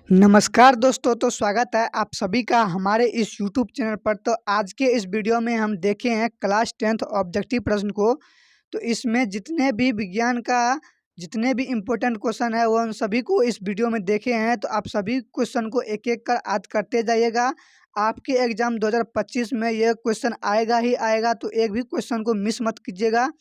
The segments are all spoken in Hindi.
नमस्कार दोस्तों, तो स्वागत है आप सभी का हमारे इस यूट्यूब चैनल पर। तो आज के इस वीडियो में हम देखे हैं क्लास 10th ऑब्जेक्टिव प्रश्न को। तो इसमें जितने भी विज्ञान का जितने भी इम्पोर्टेंट क्वेश्चन है वो उन सभी को इस वीडियो में देखे हैं। तो आप सभी क्वेश्चन को एक एक कर याद करते जाइएगा। आपके एग्जाम 2025 में ये क्वेश्चन आएगा ही आएगा, तो एक भी क्वेश्चन को मिस मत कीजिएगा,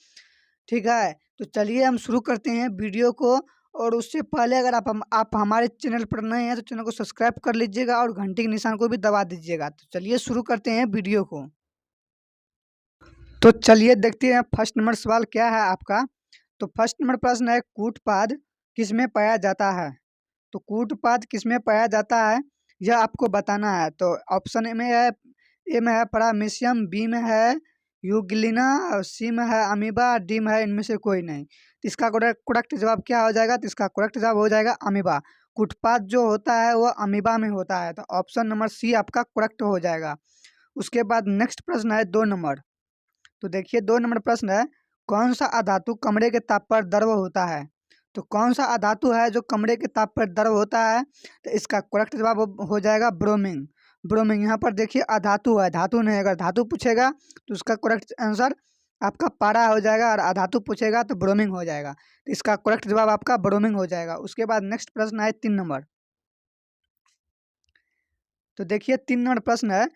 ठीक है। तो चलिए हम शुरू करते हैं वीडियो को। और उससे पहले अगर आप हमारे चैनल पर नए हैं तो चैनल को सब्सक्राइब कर लीजिएगा और घंटी के निशान को भी दबा दीजिएगा। तो चलिए शुरू करते हैं वीडियो को। तो चलिए देखते हैं फर्स्ट नंबर सवाल क्या है आपका। तो फर्स्ट नंबर प्रश्न है, कूटपाद किसमें पाया जाता है। तो कूटपाद किसमें पाया जाता है यह आपको बताना है। तो ऑप्शन ए में है पैरामीशियम, बी में है यूग्लिना, और सी में है अमीबा, डी में है इनमें से कोई नहीं। तो इसका करेक्ट जवाब क्या हो जाएगा। तो इसका करेक्ट जवाब हो जाएगा अमीबा। कूटपाद जो होता है वो अमीबा में होता है। तो ऑप्शन नंबर सी आपका करेक्ट हो जाएगा। उसके बाद नेक्स्ट प्रश्न है 2 नंबर। तो देखिए 2 नंबर प्रश्न है, कौन सा अधातु कमरे के ताप पर द्रव होता है। तो कौन सा अधातु है जो कमरे के ताप पर द्रव होता है। तो इसका करेक्ट जवाब हो जाएगा ब्रोमीन। ब्रोमीन, यहाँ पर देखिए अधातु है, धातु नहीं। अगर धातु पूछेगा तो उसका करेक्ट आंसर आपका पारा हो जाएगा, और अधातु पूछेगा तो ब्रोमीन हो जाएगा। तो इसका करेक्ट जवाब आपका ब्रोमीन हो जाएगा। उसके बाद नेक्स्ट प्रश्न है 3 नंबर। तो देखिए 3 नंबर प्रश्न है,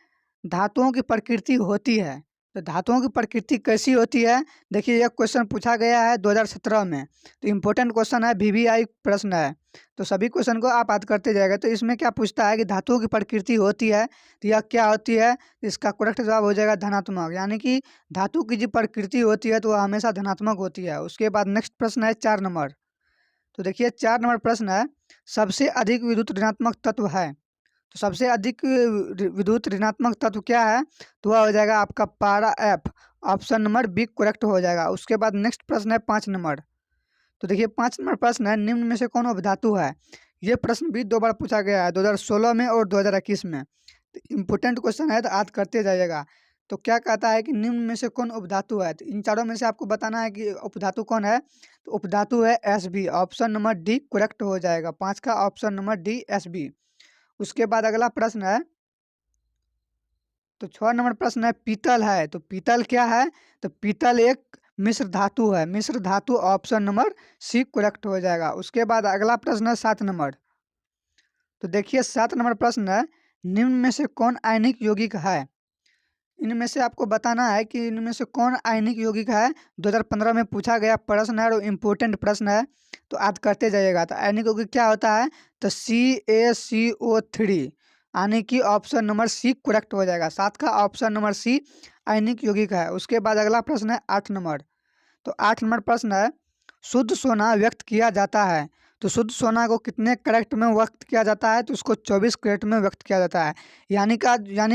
धातुओं की प्रकृति होती है। तो धातुओं की प्रकृति कैसी होती है। देखिए यह क्वेश्चन पूछा गया है 2017 में। तो इम्पोर्टेंट क्वेश्चन है, वीवीआई प्रश्न है। तो सभी क्वेश्चन को आप याद करते जाएगा। तो इसमें क्या पूछता है कि धातुओं की प्रकृति होती है, तो यह क्या होती है। तो इसका करेक्ट जवाब हो जाएगा धनात्मक, यानी कि धातु की जो प्रकृति होती है तो वह हमेशा धनात्मक होती है। उसके बाद नेक्स्ट प्रश्न है 4 नंबर। तो देखिए 4 नंबर प्रश्न है, सबसे अधिक विद्युत ऋणात्मक तत्व है। तो सबसे अधिक विद्युत ऋणात्मक तत्व क्या है। तो वह हो जाएगा आपका पारा F. Option number B correct हो जाएगा। उसके बाद नेक्स्ट प्रश्न है 5 नंबर। तो देखिए 5 नंबर प्रश्न है, निम्न में से कौन उपधातु है। ये प्रश्न भी 2 बार पूछा गया है, 2016 में और 2021 में। तो इम्पोर्टेंट क्वेश्चन है, तो याद करते जाइएगा। तो क्या कहता है कि निम्न में से कौन उपधातु है। तो इन चारों में से आपको बताना है कि उपधातु कौन है। तो उपधातु है S B. Option number D correct हो जाएगा। 5 का option number D S B. उसके बाद अगला प्रश्न है, तो 6 नंबर प्रश्न है, पीतल है। तो पीतल क्या है। तो पीतल एक मिश्र धातु है। मिश्र धातु ऑप्शन नंबर सी करेक्ट हो जाएगा। उसके बाद अगला प्रश्न है 7 नंबर। तो देखिए 7 नंबर प्रश्न है, निम्न में से कौन आयनिक यौगिक है। इनमें से आपको बताना है कि इनमें से कौन आयनिक यौगिक है। 2015 में पूछा गया प्रश्न है और इम्पोर्टेंट प्रश्न है, तो याद करते जाइएगा। तो आयनिक यौगिक क्या होता है। तो CaCO3, यानी कि ऑप्शन नंबर सी करेक्ट हो जाएगा। 7 का ऑप्शन नंबर सी आयनिक यौगिक है। उसके बाद अगला प्रश्न है 8 नंबर। तो 8 नंबर प्रश्न है, शुद्ध सोना व्यक्त किया जाता है। तो शुद्ध सोना को कितने कैरेट में व्यक्त किया जाता है। तो उसको 24 कैरेट में व्यक्त किया जाता है। यानी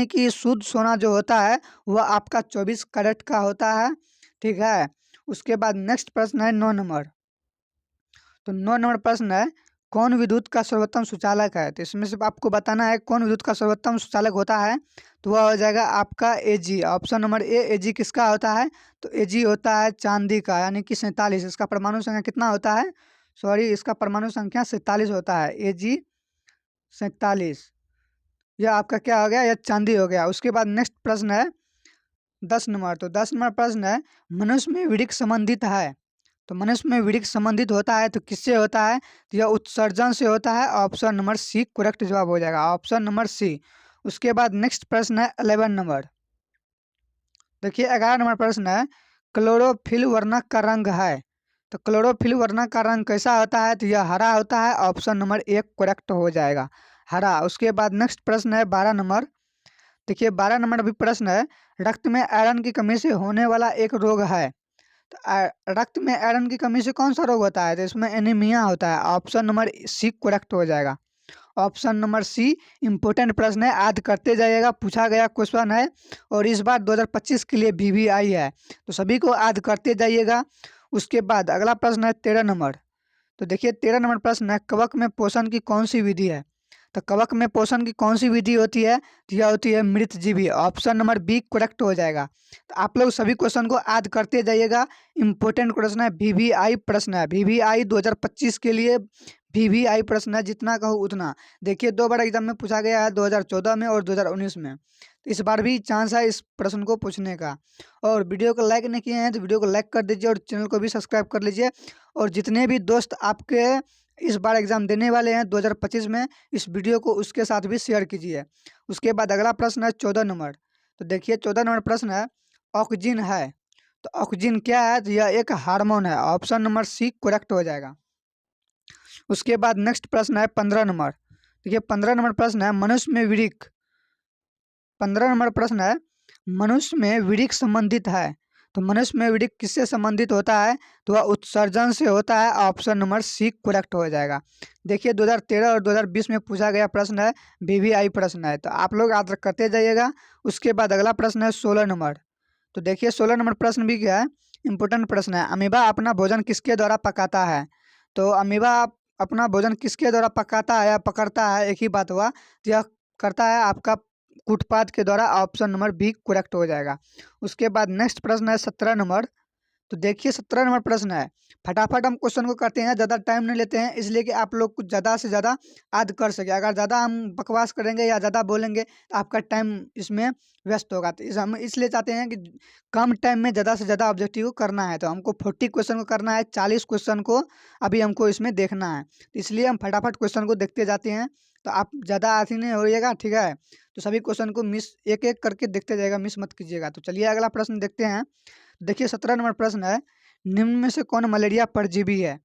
कि शुद्ध सोना जो होता है वह आपका 24 कैरेट का होता है, ठीक है। उसके बाद नेक्स्ट प्रश्न है 9 नंबर। तो 9 नंबर प्रश्न है, कौन विद्युत का सर्वोत्तम सुचालक है। तो इसमें से आपको बताना है कौन विद्युत का सर्वोत्तम सुचालक होता है। तो वह हो जाएगा आपका एजी। ऑप्शन नंबर ए एजी किसका होता है। तो एजी होता है चांदी का, यानी कि 47। इसका परमाणु संख्या कितना होता है। सॉरी, इसका परमाणु संख्या 47 होता है। एजी 47। यह आपका क्या हो गया, यह चांदी हो गया। उसके बाद नेक्स्ट प्रश्न है 10 नंबर। तो 10 नंबर प्रश्न है, मनुष्य में विड़िक संबंधित है। तो मनुष्य में विड़िक संबंधित होता है तो किससे होता है। तो यह उत्सर्जन से होता है। ऑप्शन नंबर सी करेक्ट जवाब हो जाएगा। Option number C. उसके बाद नेक्स्ट प्रश्न है 11 नंबर। देखिए 11 नंबर प्रश्न है, क्लोरोफिल वर्णक का रंग है। तो क्लोरोफिल वर्णक का रंग कैसा होता है। तो यह हरा होता है। ऑप्शन नंबर 1 करेक्ट हो जाएगा, हरा। उसके बाद नेक्स्ट प्रश्न है 12 नंबर। देखिए 12 नंबर भी प्रश्न है, रक्त में आयरन की कमी से होने वाला एक रोग है। तो रक्त में आयरन की कमी से कौन सा रोग होता है। तो इसमें एनीमिया होता है। ऑप्शन नंबर सी करेक्ट हो जाएगा। ऑप्शन नंबर सी इंपॉर्टेंट प्रश्न है, याद करते जाइएगा, पूछा गया क्वेश्चन है और इस बार 2025 के लिए वीवीआई है, तो सभी को याद करते जाइएगा। उसके बाद अगला प्रश्न है 13 नंबर। तो देखिए 13 नंबर प्रश्न है, कवक में पोषण की कौन सी विधि है। तो कवक में पोषण की कौन सी विधि होती है? तो यह होती है मृतजीवी। ऑप्शन नंबर बी करेक्ट हो जाएगा। तो आप लोग सभी क्वेश्चन को याद करते जाइएगा। इंपॉर्टेंट क्वेश्चन है, वीवीआई प्रश्न है, वीवीआई 2025 के लिए वीवीआई प्रश्न है, जितना कहो उतना। देखिए 2 बार एग्जाम में पूछा गया है, 2014 में और 2019 में। तो इस बार भी चांस है इस प्रश्न को पूछने का। और वीडियो को लाइक नहीं किए हैं तो वीडियो को लाइक कर दीजिए और चैनल को भी सब्सक्राइब कर लीजिए। और जितने भी दोस्त आपके इस बार एग्जाम देने वाले हैं 2025 में, इस वीडियो को उसके साथ भी शेयर कीजिए। उसके बाद अगला प्रश्न है 14 नंबर। तो देखिए 14 नंबर प्रश्न है, ऑक्सीजन है तो ऑक्सीजन क्या है? तो यह एक हार्मोन है। ऑप्शन नंबर सी करेक्ट हो जाएगा। उसके बाद नेक्स्ट प्रश्न है 15 नंबर। देखिए 15 नंबर प्रश्न है, मनुष्य में वृक्क। 15 नंबर प्रश्न है, मनुष्य में वृक्क संबंधित है तो मनुष्य में वृक्क किससे संबंधित होता है? तो वह उत्सर्जन से होता है। ऑप्शन नंबर सी करेक्ट हो जाएगा। देखिए 2013 और 2020 में पूछा गया प्रश्न है, वीवीआई प्रश्न है, तो आप लोग याद करते जाइएगा। उसके बाद अगला प्रश्न है 16 नंबर। तो देखिए 16 नंबर प्रश्न भी क्या है, इंपोर्टेंट प्रश्न है। अमीबा अपना भोजन किसके द्वारा पकाता है? तो अमीबा अपना भोजन किसके द्वारा पकाता है या पकड़ता है, एक ही बात हुआ। तो यह करता है आपका कूटपाद के द्वारा। ऑप्शन नंबर बी करेक्ट हो जाएगा। उसके बाद नेक्स्ट प्रश्न है 17 नंबर। तो देखिए 17 नंबर प्रश्न है, फटाफट हम क्वेश्चन को करते हैं, ज़्यादा टाइम नहीं लेते हैं, इसलिए कि आप लोग कुछ ज़्यादा से ज़्यादा याद कर सके। अगर ज़्यादा हम बकवास करेंगे या ज़्यादा बोलेंगे तो आपका टाइम इसमें व्यस्त होगा। तो हम इसलिए चाहते हैं कि कम टाइम में ज़्यादा से ज़्यादा ऑब्जेक्टिव को करना है। तो हमको 40 क्वेश्चन को करना है, 40 क्वेश्चन को अभी हमको इसमें देखना है। इसलिए हम फटाफट क्वेश्चन को देखते जाते हैं। तो आप ज़्यादा आती नहीं होइएगा, ठीक है? तो सभी क्वेश्चन को मिस एक एक करके देखते जाइएगा, मिस मत कीजिएगा। तो चलिए अगला प्रश्न देखते हैं। देखिए 17 नंबर प्रश्न है, निम्न में से कौन मलेरिया परजीवी है?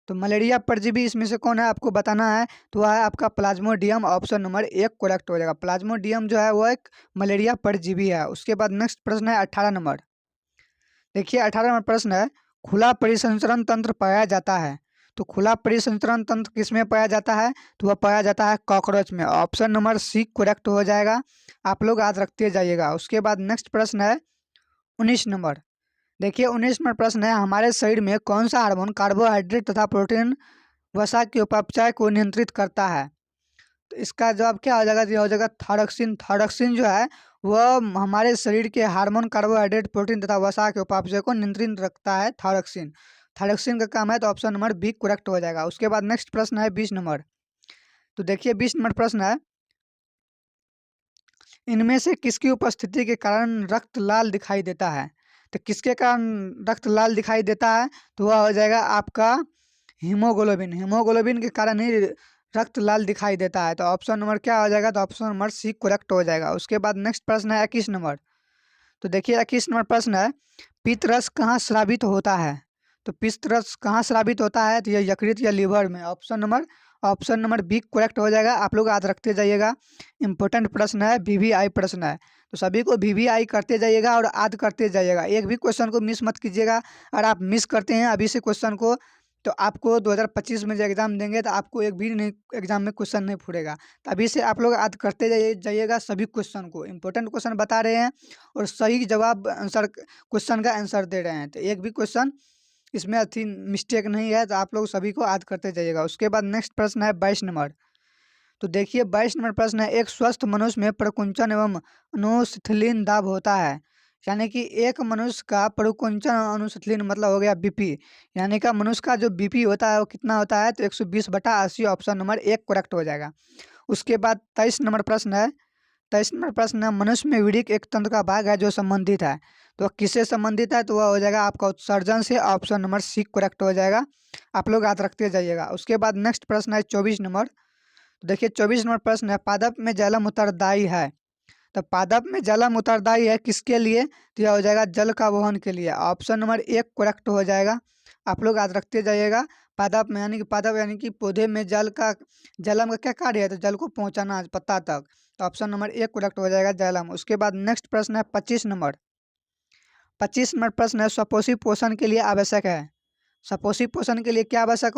तो मलेरिया परजीवी इसमें से कौन है आपको बताना है। तो वह है आपका प्लाज्मोडियम। ऑप्शन नंबर 1 करेक्ट हो जाएगा। प्लाज्मोडियम जो है वो एक मलेरिया परजीवी है। उसके बाद नेक्स्ट प्रश्न है 18 नंबर। देखिए 18 नंबर प्रश्न है, खुला परिसंचरण तंत्र पाया जाता है तो खुला परिसंचरण तंत्र किसमें पाया जाता है? तो वह पाया जाता है कॉकरोच में। ऑप्शन नंबर सी करेक्ट हो जाएगा। आप लोग याद रखते जाइएगा। उसके बाद नेक्स्ट प्रश्न है 19 नंबर। देखिए 19 नंबर प्रश्न है, हमारे शरीर में कौन सा हार्मोन कार्बोहाइड्रेट तथा प्रोटीन वसा के उपापचय को नियंत्रित करता है? तो इसका जवाब क्या हो जाएगा? यह हो जाएगा थायरोक्सिन। थायरोक्सिन जो है वह हमारे शरीर के हार्मोन कार्बोहाइड्रेट प्रोटीन तथा वसा के उपापचय को नियंत्रित रखता है। थायरोक्सिन, थायरोक्सिन का काम है। तो ऑप्शन नंबर बी करेक्ट हो जाएगा। उसके बाद नेक्स्ट प्रश्न है 20 नंबर। तो देखिए 20 नंबर प्रश्न है, इनमें से किसकी उपस्थिति के कारण रक्त लाल दिखाई देता है? तो किसके कारण रक्त लाल दिखाई देता है? तो वह हो जाएगा आपका हीमोग्लोबिन। हीमोग्लोबिन के कारण ही रक्त लाल दिखाई देता है। तो ऑप्शन नंबर क्या हो जाएगा? तो ऑप्शन नंबर सी करेक्ट हो जाएगा। उसके बाद नेक्स्ट प्रश्न है 21 नंबर। तो देखिए 21 नंबर प्रश्न है, पित्तरस कहाँ स्रावित होता है? तो पित्तरस कहाँ स्रावित होता है? तो ये यकृत या लीवर में। ऑप्शन नंबर बी करेक्ट हो जाएगा। आप लोग याद रखते जाइएगा। इंपॉर्टेंट प्रश्न है, वीवीआई प्रश्न है, तो सभी को वीवीआई करते जाइएगा और याद करते जाइएगा। एक भी क्वेश्चन को मिस मत कीजिएगा। अगर आप मिस करते हैं अभी से क्वेश्चन को, तो आपको 2025 में जो एग्जाम देंगे तो आपको एक भी नहीं एग्जाम में क्वेश्चन नहीं फूटेगा। तो अभी से आप लोग याद करते जाइएगा सभी क्वेश्चन को। इंपॉर्टेंट क्वेश्चन बता रहे हैं और सही जवाब आंसर क्वेश्चन का आंसर दे रहे हैं। तो एक भी क्वेश्चन इसमें अच्छी मिस्टेक नहीं है। तो आप लोग सभी को याद करते जाइएगा। उसके बाद नेक्स्ट प्रश्न है 22 नंबर। तो देखिए 22 नंबर प्रश्न है, एक स्वस्थ मनुष्य में प्रकुंचन एवं अनुशिथिलीन दाब होता है। यानी कि एक मनुष्य का प्रकुंचन अनुशिथिलीन मतलब हो गया बीपी। यानी कि मनुष्य का जो बीपी होता है वो कितना होता है? तो 120/80। ऑप्शन नंबर 1 करेक्ट हो जाएगा। उसके बाद 23 नंबर प्रश्न है। 23 नंबर प्रश्न है, मनुष्य में वृक्क एक तंत्र का भाग है जो संबंधित है। तो किससे संबंधित है? तो वह हो जाएगा आपका उत्सर्जन से। ऑप्शन नंबर सी करेक्ट हो जाएगा। आप लोग याद रखते जाइएगा। उसके बाद नेक्स्ट प्रश्न है 24 नंबर। तो देखिए 24 नंबर प्रश्न है, पादप में जाइलम उत्तरदायी है। तो पादप में जाइलम उत्तरदायी है किसके लिए? तो यह हो जाएगा जल का वहन के लिए। ऑप्शन नंबर 1 करेक्ट हो जाएगा। आप लोग याद रखते जाइएगा। पादप में यानी कि पादप यानी कि पौधे में जल का जाइलम का क्या कार्य है? तो जल को पहुंचाना पत्ता तक। तो ऑप्शन नंबर 1 करेक्ट हो जाएगा जाइलम। उसके बाद नेक्स्ट प्रश्न है 25 नंबर। 25 नंबर प्रश्न है, सपोषी पोषण के लिए आवश्यक है। सपोषी पोषण के लिए क्या आवश्यक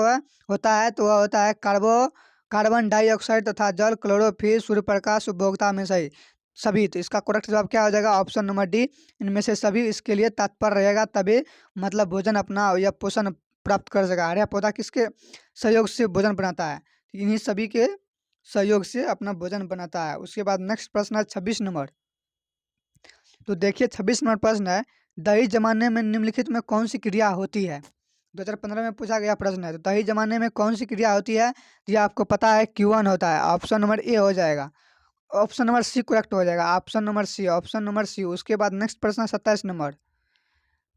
होता है? तो वह होता है कार्बन डाइऑक्साइड तथा जल, क्लोरोफिल, सूर्य प्रकाश, उपभोक्ता में सभी। तो इसका करेक्ट जवाब क्या हो जाएगा? ऑप्शन नंबर डी, इनमें से सभी इसके लिए तत्पर रहेगा, तभी मतलब भोजन अपना या पोषण प्राप्त कर सकेगा। हरा पौधा किसके सहयोग से भोजन बनाता है? इन्हीं सभी के सहयोग से अपना भोजन बनाता है। उसके बाद नेक्स्ट प्रश्न है 26 नंबर। तो देखिए 26 नंबर प्रश्न है, दही जमाने में निम्नलिखित में कौन सी क्रिया होती है? 2015 में पूछा गया प्रश्न है। तो दही जमाने में कौन सी क्रिया होती है? ये आपको पता है Q1 होता है। ऑप्शन नंबर ए हो जाएगा। ऑप्शन नंबर सी करेक्ट हो जाएगा। Option number C, option number C. उसके बाद नेक्स्ट प्रश्न है 27 नंबर।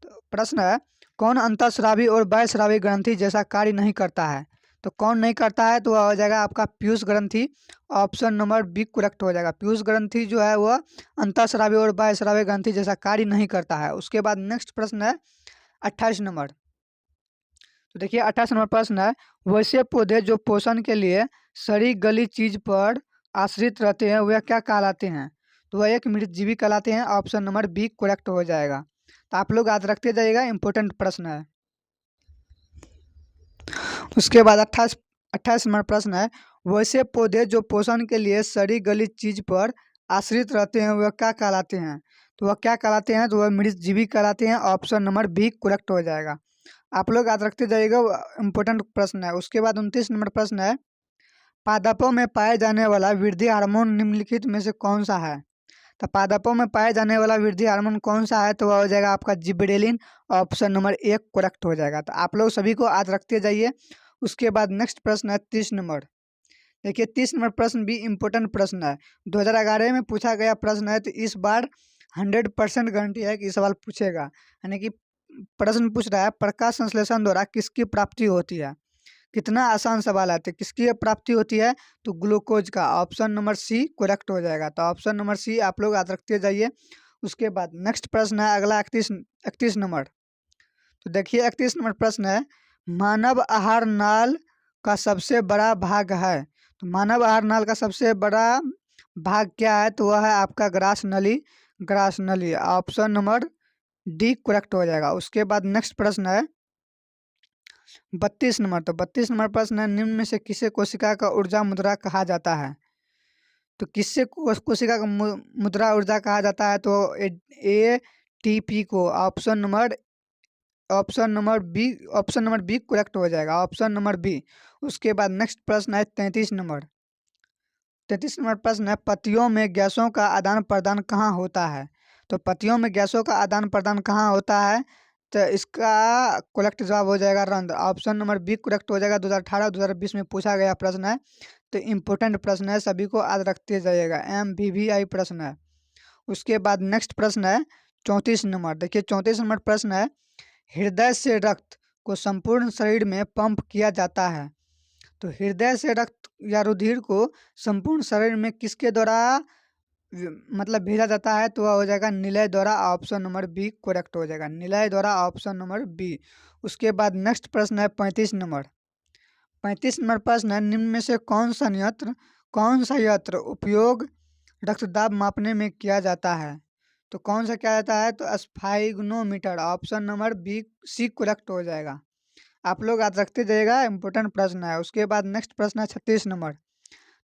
तो प्रश्न है, कौन अंतःस्रावी और बाह्यस्रावी ग्रंथि जैसा कार्य नहीं करता है? तो कौन नहीं करता है? तो वह हो जाएगा आपका पीयूष ग्रंथि। ऑप्शन नंबर बी करेक्ट हो जाएगा। पीयूष ग्रंथि जो है वह अंतःस्रावी और बाह्यस्रावी ग्रंथि जैसा कार्य नहीं करता है। उसके बाद नेक्स्ट प्रश्न है 28 नंबर। तो देखिए 28 नंबर प्रश्न है, वैसे पौधे जो पोषण के लिए सड़ी गली चीज पर आश्रित रहते हैं वह क्या कहलाते हैं? तो वह एक मृतजीवी कहलाते हैं। ऑप्शन नंबर बी करेक्ट हो जाएगा। तो आप लोग याद रखते जाइएगा, इंपॉर्टेंट प्रश्न है। उसके बाद 28 नंबर प्रश्न है, वैसे पौधे जो पोषण के लिए सड़ी गली चीज पर आश्रित रहते हैं वह क्या कहलाते हैं? तो वह क्या कहलाते हैं? तो वह मृतजीवी कहलाते हैं। ऑप्शन नंबर बी करेक्ट हो जाएगा। आप लोग याद रखते जाइएगा, इंपॉर्टेंट प्रश्न है। उसके बाद 29 नंबर प्रश्न है, पादपों में पाए जाने वाला वृद्धि हार्मोन निम्नलिखित में से कौन सा है? तो पादपों में पाए जाने वाला वृद्धि हार्मोन कौन सा है? तो वह हो जाएगा आपका जिबरेलिन। ऑप्शन नंबर एक करेक्ट हो जाएगा। तो आप लोग सभी को याद रखते जाइए। उसके बाद नेक्स्ट प्रश्न है 30 नंबर। देखिए 30 नंबर प्रश्न भी इम्पोर्टेंट प्रश्न है। 2011 में पूछा गया प्रश्न है। तो इस बार 100% गारंटी है कि ये सवाल पूछेगा। यानी कि प्रश्न पूछ रहा है, प्रकाश संश्लेषण द्वारा किसकी प्राप्ति होती है? कितना आसान सवाल है। तो किसकी प्राप्ति होती है? तो ग्लूकोज का। ऑप्शन नंबर सी करेक्ट हो जाएगा। तो ऑप्शन नंबर सी आप लोग याद रखते जाइए। उसके बाद नेक्स्ट प्रश्न है अगला 31 नंबर। तो देखिए 31 नंबर प्रश्न है, मानव आहार नाल का सबसे बड़ा भाग है। तो मानव आहार नाल का सबसे बड़ा भाग क्या है? तो वह है आपका ग्रास नली। ग्रास नली। ऑप्शन नंबर डी करेक्ट हो जाएगा। उसके बाद नेक्स्ट प्रश्न है 32 नंबर। तो 32 नंबर प्रश्न है, निम्न में से किसे कोशिका का ऊर्जा मुद्रा कहा जाता है? तो किससे कोशिका का मुद्रा ऊर्जा कहा जाता है? तो ATP को। ऑप्शन नंबर बी करेक्ट हो जाएगा। Option number B. उसके बाद नेक्स्ट प्रश्न है 33 नंबर। 33 नंबर प्रश्न है, पत्तियों में गैसों का आदान प्रदान कहाँ होता है? तो पत्तियों में गैसों का आदान प्रदान कहाँ होता है? तो इसका करेक्ट जवाब हो जाएगा रंध्र। ऑप्शन नंबर बी करेक्ट हो जाएगा। 2018-2020 में पूछा गया प्रश्न है। तो इम्पोर्टेंट प्रश्न है, सभी को याद रखते जाइएगा। MVVI प्रश्न है। उसके बाद नेक्स्ट प्रश्न है 34 नंबर। देखिए 34 नंबर प्रश्न है, हृदय से रक्त को संपूर्ण शरीर में पंप किया जाता है। तो हृदय से रक्त या रुधिर को संपूर्ण शरीर में किसके द्वारा मतलब भेजा जाता है? तो वह हो जाएगा निलय द्वारा। ऑप्शन नंबर बी करेक्ट हो जाएगा। निलय द्वारा। Option number B. उसके बाद नेक्स्ट प्रश्न है 35 नंबर। 35 नंबर प्रश्न है, निम्न में से कौन सा यंत्र उपयोग रक्तदाब मापने में किया जाता है? तो कौन सा किया जाता है? तो sphygmomanometer. Option number B C correct हो जाएगा। आप लोग याद रखते जाइएगा, इंपॉर्टेंट प्रश्न है। उसके बाद नेक्स्ट प्रश्न है 36 नंबर।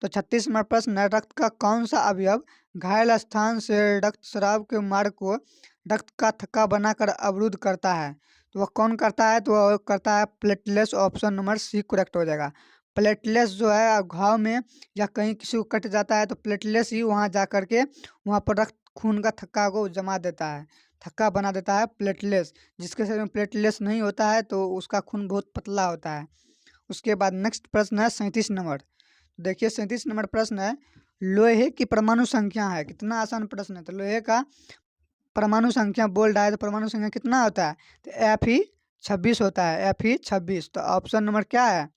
तो 36 नंबर प्रश्न है, रक्त का कौन सा अवयव घायल स्थान से रक्त स्राव के मार्ग को रक्त का थक्का बनाकर अवरुद्ध करता है? तो वह कौन करता है? तो वह करता है platelets. Option number C correct हो जाएगा। प्लेटलेट्स जो है घाव में या कहीं किसी को कट जाता है तो प्लेटलेट्स ही वहाँ जा करके वहाँ पर रक्त खून का थक्का को जमा देता है, थक्का बना देता है प्लेटलेट्स। जिसके शरीर में प्लेटलेट्स नहीं होता है तो उसका खून बहुत पतला होता है। उसके बाद नेक्स्ट प्रश्न है 37 नंबर। देखिए 37 नंबर प्रश्न है, लोहे की परमाणु संख्या है। कितना आसान प्रश्न है। तो लोहे का परमाणु संख्या बोल रहा है तो परमाणु संख्या कितना होता है? तो Fe26 होता है। Fe26। तो ऑप्शन नंबर क्या है?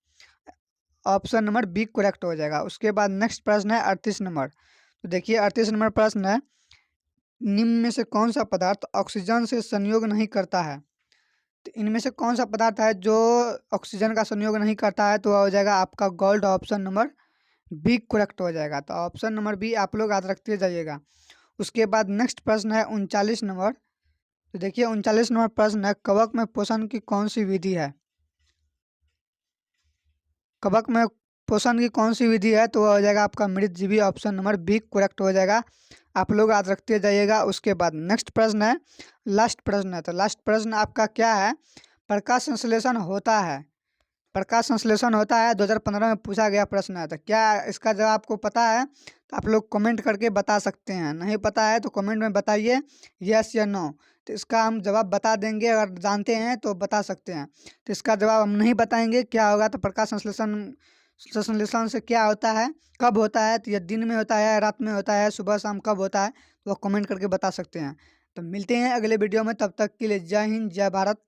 ऑप्शन नंबर बी करेक्ट हो जाएगा। उसके बाद नेक्स्ट प्रश्न है 38 नंबर। तो देखिए 38 नंबर प्रश्न है, निम्न में से कौन सा पदार्थ ऑक्सीजन से संयोग नहीं करता है? तो इनमें से कौन सा पदार्थ है जो ऑक्सीजन का संयोग नहीं करता है? तो वह हो जाएगा आपका gold. Option number B correct हो जाएगा। तो ऑप्शन नंबर बी आप लोग याद रखते जाइएगा। उसके बाद नेक्स्ट प्रश्न है 39 नंबर। तो देखिए 39 नंबर प्रश्न है, कवक में पोषण की कौन सी विधि है? कवक में पोषण की कौन सी विधि है? तो वह हो जाएगा आपका मृतजीवी। ऑप्शन नंबर बी करेक्ट हो जाएगा। आप लोग याद रखते जाइएगा। उसके बाद नेक्स्ट प्रश्न है, लास्ट प्रश्न है। तो लास्ट प्रश्न आपका क्या है? प्रकाश संश्लेषण होता है प्रकाश संश्लेषण होता है 2015 में पूछा गया प्रश्न है। तो क्या इसका जवाब आपको पता है? तो आप लोग कमेंट करके बता सकते हैं। नहीं पता है तो कमेंट में बताइए यस या नो। तो इसका हम जवाब बता देंगे, अगर जानते हैं तो बता सकते हैं। तो इसका जवाब हम नहीं बताएंगे क्या होगा। तो प्रकाश संश्लेषण संश्लेषण से क्या होता है, कब होता है, तो यह दिन में होता है, रात में होता है, सुबह शाम कब होता है, तो वो कमेंट करके बता सकते हैं। तो मिलते हैं अगले वीडियो में, तब तक के लिए जय हिंद जय भारत।